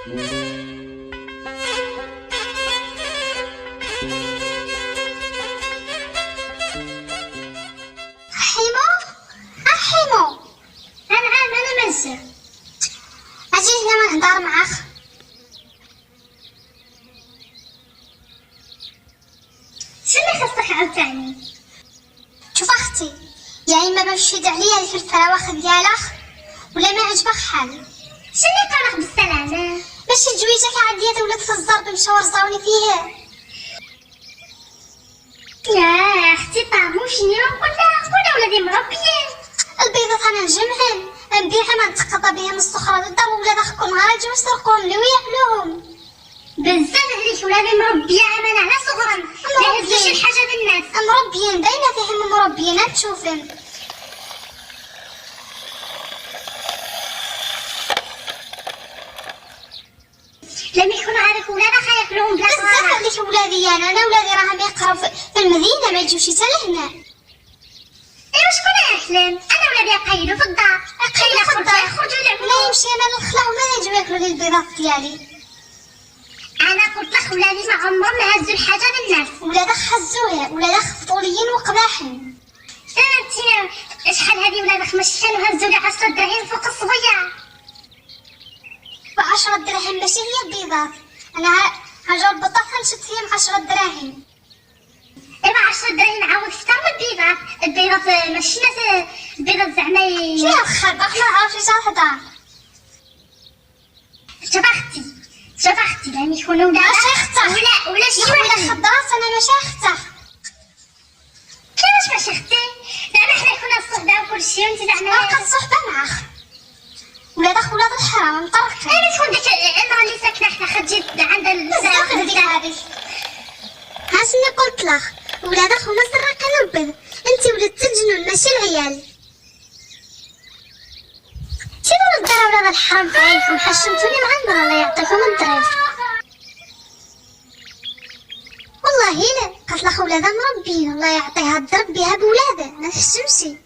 حيمو انا منسى اجي هنا ما نهضر معاك. شنو خصك عاوتاني؟ شوف اختي، يا اما باش تشد عليا في الفراوخ ديالك ولا ما عجبك حال. شنو قالك بالسلامه؟ باش الجويجه عندي ولات في الزرب مشاو رزاوني فيه. يا اختي طعمو شنو ولا ولادي مربيين؟ البيضات انا نجمعهم نبيعهم ما نتقضى بهم السخره للدار، ولاد اخكم نهار يجيو يسرقوهم لي وياكلوهم. بزاف عليك ولادي مربيه امانه على صغرهم، ما هزوش الحاجه بالناس. مربيين باينه فيهم مربيين تشوفهم. لما يكونوا عارف ولادك ياكلوهم بلا صغار. بزاف عليك ولادي انا ولادي راهم يقراو في المدينه ما يجيوش حتى لهنا. ايوا شكون يحلم؟ انا ولادي يقيلوا في الدار، يقيلوا في الدار يخرجوا يلعبوا. لا يمشي انا للخلا وما يجيو ياكلوا لي البيضات ديالي. انا قلت لك ولادي ما عمرهم ما هزوا الحاجه بالناس. ولادك حزوها، ولادك فطوليين وقباحين. فهمتينا شحال هذه ولادك مشان وهزوا لي 10 دراهم فوق الصبيه. ب10 دراهم ماشي هي البيضات، انا هنجاوب بالطفل نشد فيهم 10 دراهم. ايوا 10 دراهم عاود كثر من البيضات ماشي ناس البيضات زعما شنو الخربق ما عرفتش تهضر. شوف اختي لان يكونوا ولاد ماشي اختك ولا شي ولا خضرات انا ماشي اختك. كيفاش ماشي اختي؟ زعما حنا كنا الصحبه وكلشي وانت زعما بقى الصحبه معاك. ولادك ولاد الحرام مطرقين. انا تكون ديك المراه اللي ساكنه حنا خديت عندها بزاف هذيك ها شنو قلت لك؟ ولادك هما سراقين البيض، انت ولدت الجنون ماشي العيال. سيروا للدار ولاد الحرام فيكم حشمتوني مع المراه الله يعطيكم الضريب. والله لا قالت لك ولادها مربيين الله يعطيها الضرب بها بولادها ما تحشمشي.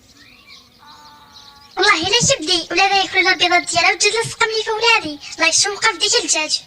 والله الا شبدي ولادها ياكلوا البيضات ديالها وتجي تلصقهم لي في ولادي الله يشوم وقف ديك الدجاج.